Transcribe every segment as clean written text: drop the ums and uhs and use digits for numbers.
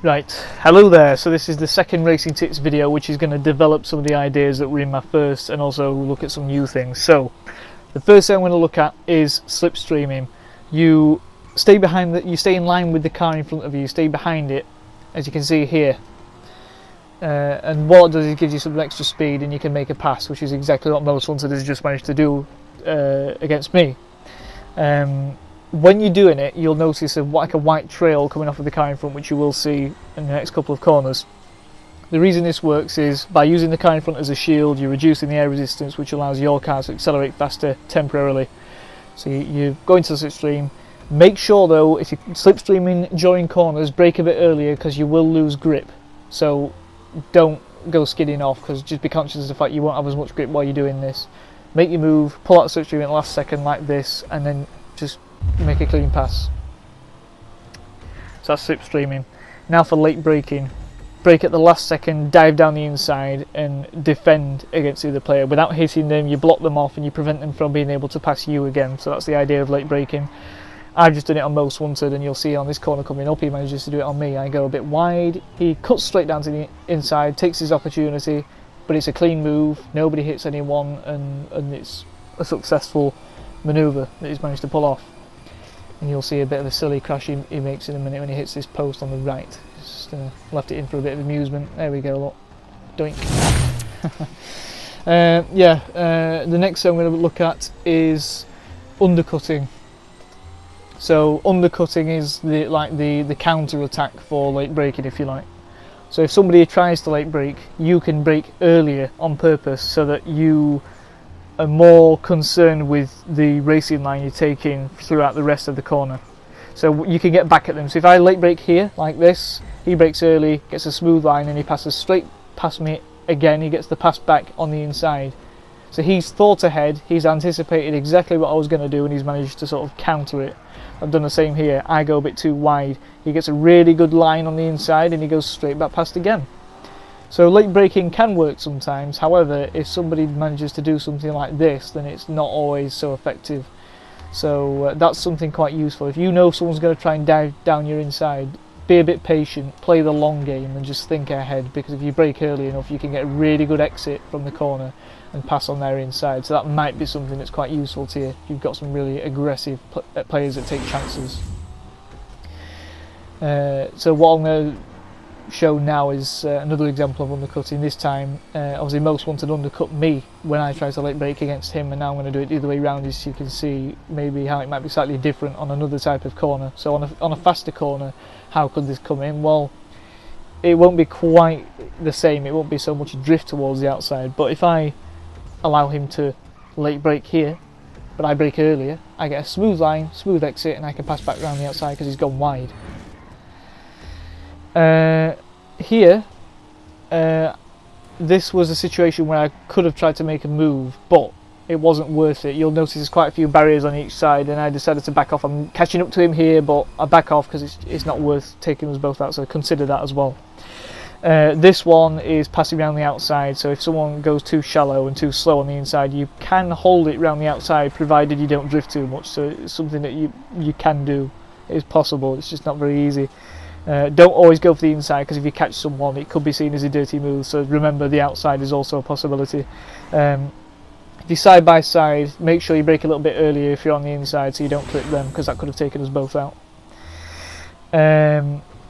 Right, hello there. So this is the second racing tips video, which is going to develop some of the ideas that were in my first and also look at some new things. So the first thing I'm going to look at is slipstreaming. You stay you stay in line with the car in front of you, stay behind it, as you can see here. And what it does is it gives you some extra speed and you can make a pass, which is exactly what Most Wanted has just managed to do against me. When you're doing it, you'll notice like a white trail coming off of the car in front, which you will see in the next couple of corners. The reason this works is by using the car in front as a shield, you're reducing the air resistance, which allows your car to accelerate faster temporarily. So you go into the slipstream. Make sure though, if you're slipstreaming during corners, brake a bit earlier because you will lose grip. So don't go skidding off, because just be conscious of the fact you won't have as much grip while you're doing this. Make your move, pull out the slipstream at the last second like this, and then just make a clean pass. So that's slipstreaming. Now for late braking. Brake at the last second, dive down the inside and defend against the other player. Without hitting them, you block them off and you prevent them from being able to pass you again. So that's the idea of late braking. I've just done it on Most Wanted, and you'll see on this corner coming up he manages to do it on me. I go a bit wide, he cuts straight down to the inside, takes his opportunity, but it's a clean move, nobody hits anyone, and it's a successful manoeuvre that he's managed to pull off. And you'll see a bit of a silly crash he makes in a minute when he hits this post on the right. Just left it in for a bit of amusement. There we go, look. Doink. The next thing I'm going to look at is undercutting. So undercutting is the counter attack for late braking, if you like. So if somebody tries to late brake, you can brake earlier on purpose so that you are more concerned with the racing line you're taking throughout the rest of the corner. So you can get back at them. So if I late brake here like this, he brakes early, gets a smooth line, and he passes straight past me again, he gets the pass back on the inside. So he's thought ahead, he's anticipated exactly what I was going to do, and he's managed to sort of counter it. I've done the same here. I go a bit too wide, he gets a really good line on the inside and he goes straight back past again. So late braking can work sometimes. However, if somebody manages to do something like this, then it's not always so effective. So that's something quite useful. If you know someone's going to try and dive down your inside, be a bit patient, play the long game and just think ahead, because if you brake early enough you can get a really good exit from the corner and pass on their inside. So that might be something that's quite useful to you if you've got some really aggressive players that take chances. So what I'm going to show now is another example of undercutting. This time obviously Most Wanted undercut me when I tried to late brake against him, and now I'm going to do it the other way around, so you can see maybe how it might be slightly different on another type of corner. So on a faster corner, how could this come in? Well, it won't be quite the same, it won't be so much drift towards the outside, but if I allow him to late brake here, but I brake earlier, I get a smooth line, smooth exit, and I can pass back around the outside because he's gone wide. Here, this was a situation where I could have tried to make a move, but it wasn't worth it. You'll notice there's quite a few barriers on each side, and I decided to back off. I'm catching up to him here, but I back off because it's not worth taking us both out, so consider that as well. This one is passing around the outside, so if someone goes too shallow and too slow on the inside, you can hold it around the outside provided you don't drift too much. So it's something that you can do. It is possible, it's just not very easy. Don't always go for the inside, because if you catch someone it could be seen as a dirty move, so remember the outside is also a possibility. If you're side by side, make sure you brake a little bit earlier if you're on the inside so you don't clip them, because that could have taken us both out.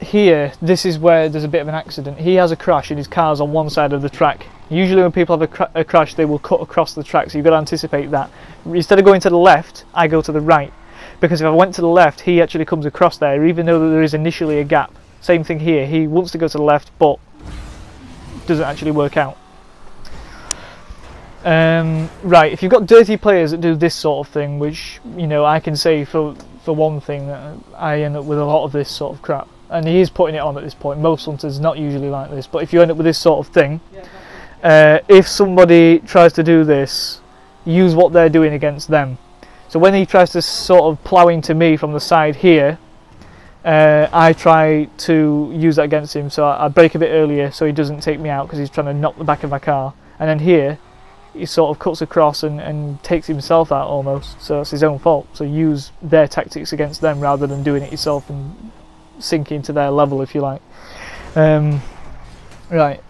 Here, this is where there's a bit of an accident. He has a crash and his car's on one side of the track. Usually when people have a crash, they will cut across the track, so you've got to anticipate that. Instead of going to the left, I go to the right, because if I went to the left, he actually comes across there, even though there is initially a gap. Same thing here, he wants to go to the left, but doesn't actually work out. Right, if you've got dirty players that do this sort of thing, which, you know, I can say for one thing that I end up with a lot of this sort of crap, and he is putting it on at this point. Most hunters not usually like this, but if you end up with this sort of thing, if somebody tries to do this, use what they're doing against them. So when he tries to sort of plough into me from the side here, I try to use that against him, so I brake a bit earlier so he doesn't take me out because he's trying to knock the back of my car, and then here he sort of cuts across and takes himself out almost, so it's his own fault. So use their tactics against them rather than doing it yourself and sinking to their level, if you like. Right,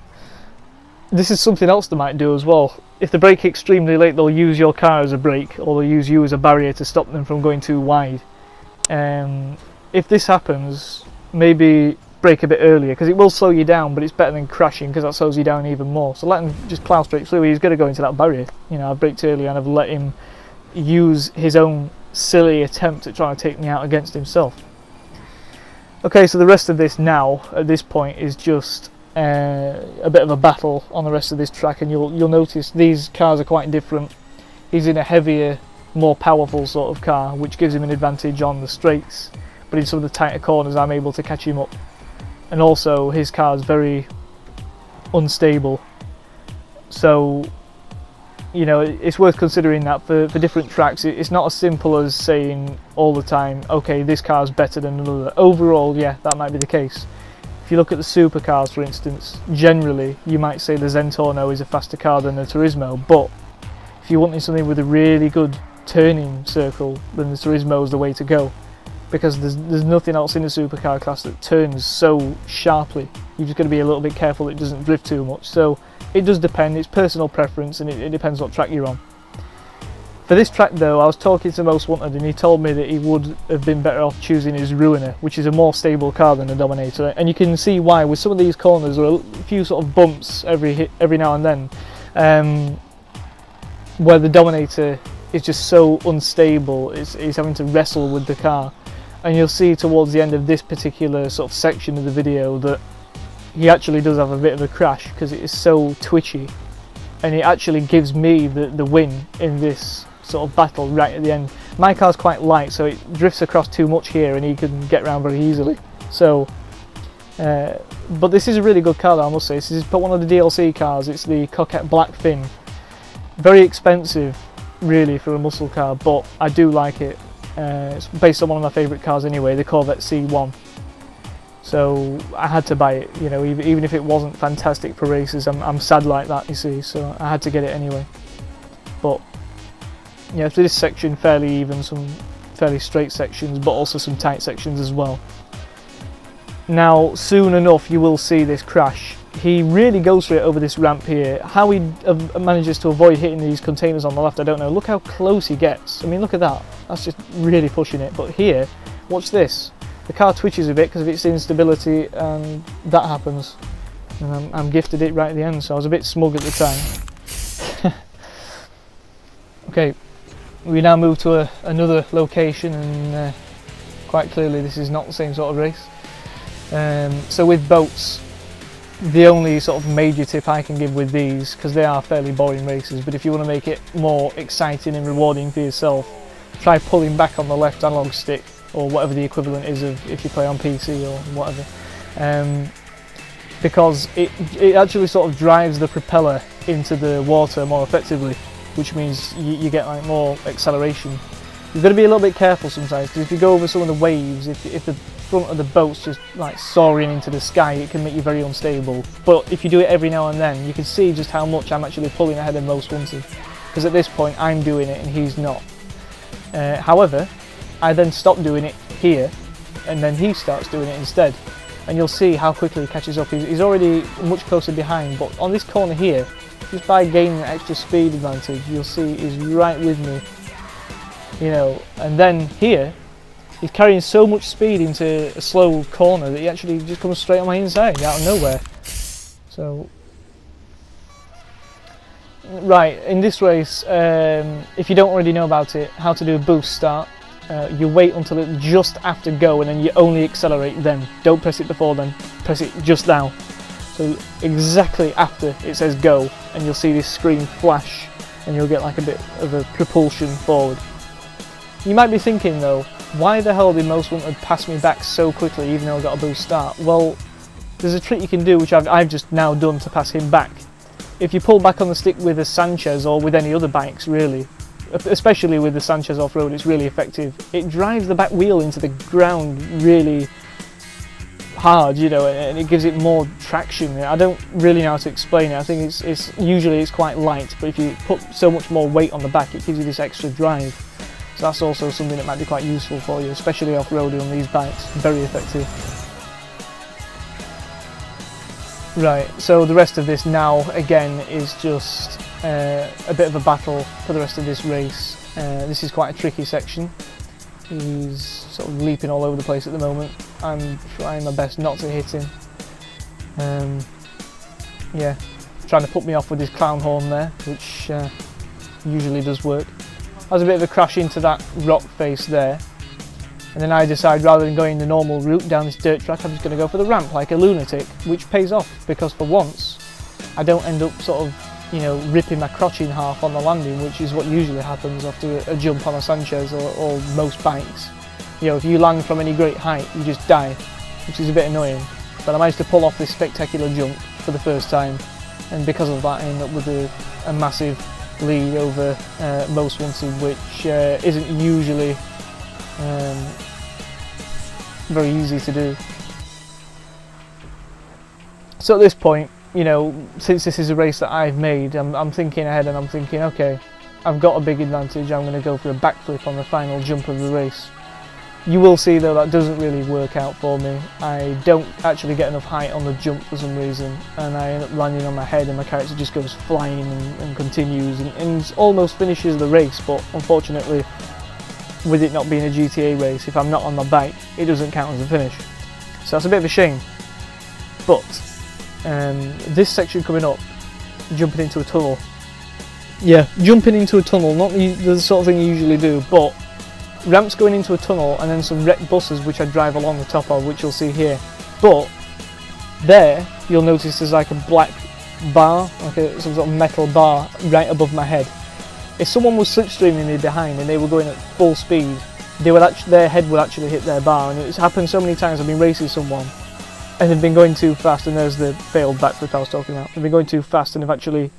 this is something else they might do as well. If they brake extremely late, they'll use your car as a brake, or they'll use you as a barrier to stop them from going too wide. If this happens, maybe brake a bit earlier, because it will slow you down, but it's better than crashing, because that slows you down even more. So let him just plough straight through. He's going to go into that barrier. You know, I've braked earlier and I've let him use his own silly attempt at trying to take me out against himself. Okay, so the rest of this now, at this point, is just a bit of a battle on the rest of this track, and you'll notice these cars are quite different. He's in a heavier, more powerful sort of car, which gives him an advantage on the straights, but in some of the tighter corners I'm able to catch him up. And also his car is very unstable, so you know, it's worth considering that for different tracks. It's not as simple as saying all the time, okay, this car's better than another. Overall, yeah, that might be the case. If you look at the supercars, for instance, generally you might say the Zentorno is a faster car than the Turismo, but if you're wanting something with a really good turning circle, then the Turismo is the way to go, because there's nothing else in the supercar class that turns so sharply. You've just got to be a little bit careful it doesn't drift too much. So it does depend, it's personal preference, and it depends what track you're on. For this track though, I was talking to Most Wanted and he told me that he would have been better off choosing his Ruiner, which is a more stable car than the Dominator, and you can see why. With some of these corners there are a few sort of bumps every now and then, where the Dominator is just so unstable, he's having to wrestle with the car. And you'll see towards the end of this particular sort of section of the video that he actually does have a bit of a crash, because it is so twitchy, and it actually gives me the win in this sort of battle right at the end. My car's quite light, so it drifts across too much here and he can get around very easily. So but this is a really good car though, I must say. This is one of the DLC cars. It's the Coquette Black Fin. Very expensive really for a muscle car, but I do like it. It's based on one of my favourite cars anyway, the Corvette C1. So I had to buy it, you know, even if it wasn't fantastic for races. I'm sad like that, you see, so I had to get it anyway. But yeah, for this section, fairly even, some fairly straight sections, but also some tight sections as well. Now, soon enough, you will see this crash. He really goes for it over this ramp here. How he manages to avoid hitting these containers on the left, I don't know. Look how close he gets. I mean, look at that. That's just really pushing it. But here, watch this. The car twitches a bit because of its instability, and that happens. And I'm gifted it right at the end, so I was a bit smug at the time. Okay, we now move to another location, and quite clearly this is not the same sort of race. So with boats, the only sort of major tip I can give with these, because they are fairly boring races, but if you want to make it more exciting and rewarding for yourself, try pulling back on the left analog stick, or whatever the equivalent is of if you play on PC or whatever, because it actually sort of drives the propeller into the water more effectively, which means you get like more acceleration. You've got to be a little bit careful sometimes, because if you go over some of the waves, if the front of the boat's just like soaring into the sky, it can make you very unstable. But if you do it every now and then, you can see just how much I'm actually pulling ahead of Most Wanted, because at this point I'm doing it and he's not. However, I then stop doing it here, and then he starts doing it instead, and you'll see how quickly he catches up. He's already much closer behind, but on this corner here, just by gaining that extra speed advantage, you'll see he's right with me, you know. And then here, he's carrying so much speed into a slow corner that he actually just comes straight on my inside out of nowhere. So, right, in this race, if you don't already know about it, how to do a boost start, you wait until it just after go, and then you only accelerate then. Don't press it before then, press it just now. So exactly after it says go, and you'll see this screen flash, and you'll get like a bit of a propulsion forward. You might be thinking though, why the hell did Most Wanted pass me back so quickly even though I got a boost start? Well, there's a trick you can do which I've just now done to pass him back. If you pull back on the stick with a Sanchez, or with any other bikes really, especially with the Sanchez off-road, it's really effective. It drives the back wheel into the ground really hard, you know, and it gives it more traction. I don't really know how to explain it. I think it's usually quite light, but if you put so much more weight on the back, it gives you this extra drive. So that's also something that might be quite useful for you, especially off-roading on these bikes. Very effective. Right, so the rest of this now again is just a bit of a battle for the rest of this race. This is quite a tricky section. He's sort of leaping all over the place at the moment. I'm trying my best not to hit him. Yeah, trying to put me off with his clown horn there, which usually does work. I was a bit of a crash into that rock face there, and then I decide rather than going the normal route down this dirt track, I'm just going to go for the ramp like a lunatic, which pays off because for once I don't end up sort of, you know, ripping my crotch in half on the landing, which is what usually happens after a jump on a Sanchez or most bikes. You know, if you land from any great height, you just die, which is a bit annoying. But I managed to pull off this spectacular jump for the first time, and because of that I end up with a massive lead over most wanted, which isn't usually very easy to do. So at this point, you know, since this is a race that I've made, I'm thinking ahead and I'm thinking, okay, I've got a big advantage, I'm going to go for a backflip on the final jump of the race. You will see though that doesn't really work out for me. I don't actually get enough height on the jump for some reason, and I end up landing on my head and my character just goes flying and continues and almost finishes the race, but unfortunately with it not being a GTA race, if I'm not on my bike it doesn't count as a finish. So that's a bit of a shame. But this section coming up, jumping into a tunnel. Yeah, jumping into a tunnel, not the sort of thing you usually do, but ramps going into a tunnel and then some wrecked buses which I drive along the top of, which you'll see here. But there you'll notice there's like a black bar, like some sort of metal bar right above my head. If someone was slipstreaming me behind and they were going at full speed, their head would actually hit their bar, and it's happened so many times. I've been racing someone and they've been going too fast, and there's the failed backflip I was talking about. They've been going too fast and they've actually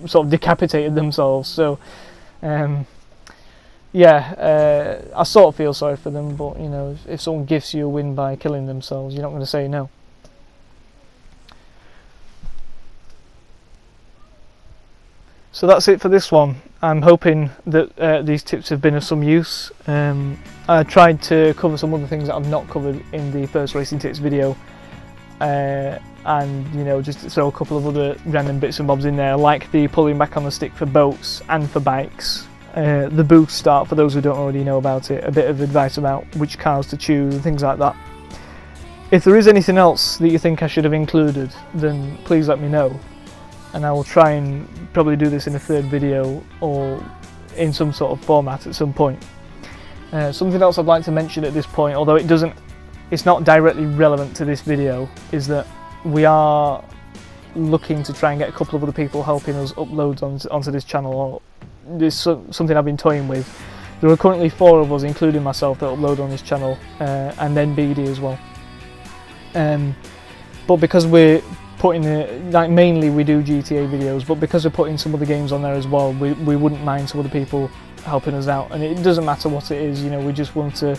sort of decapitated themselves. So yeah, I sort of feel sorry for them, but you know, if someone gifts you a win by killing themselves, you're not going to say no. So that's it for this one. I'm hoping that these tips have been of some use. I tried to cover some other things that I've not covered in the first racing tips video, and you know, just throw a couple of other random bits and bobs in there, like the pulling back on the stick for boats and for bikes. The boost start, for those who don't already know about it, a bit of advice about which cars to choose and things like that. If there is anything else that you think I should have included, then please let me know, and I will try and probably do this in a third video or in some sort of format at some point. Something else I'd like to mention at this point, although it's not directly relevant to this video, is that we are looking to try and get a couple of other people helping us upload onto this channel. Or this is something I've been toying with. There are currently 4 of us, including myself, that upload on this channel, and then BD as well. But because we're putting mainly we do GTA videos, but because we're putting some other games on there as well, we wouldn't mind some other people helping us out. And it doesn't matter what it is, you know, we just want to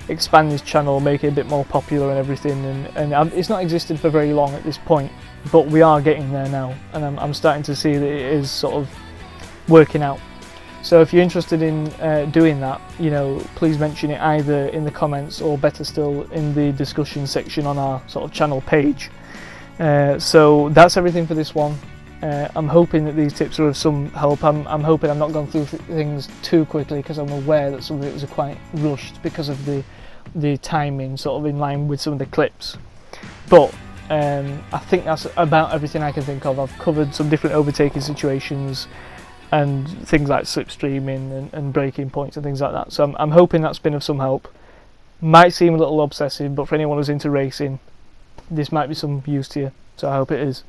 expand this channel, make it a bit more popular and everything. And it's not existed for very long at this point, but we are getting there now, and I'm starting to see that it is sort of working out. So if you're interested in doing that, you know, please mention it either in the comments or better still in the discussion section on our sort of channel page. So that's everything for this one. I'm hoping that these tips are of some help. I'm hoping I'm not going through things too quickly, because I'm aware that some of it was quite rushed because of the timing, sort of in line with some of the clips. But I think that's about everything I can think of. I've covered some different overtaking situations and things like slipstreaming and braking points and things like that. So I'm hoping that's been of some help. Might seem a little obsessive, but for anyone who's into racing, this might be some use to you, so I hope it is.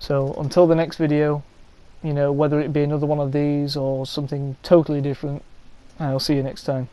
So until the next video, you know, whether it be another one of these or something totally different, I'll see you next time.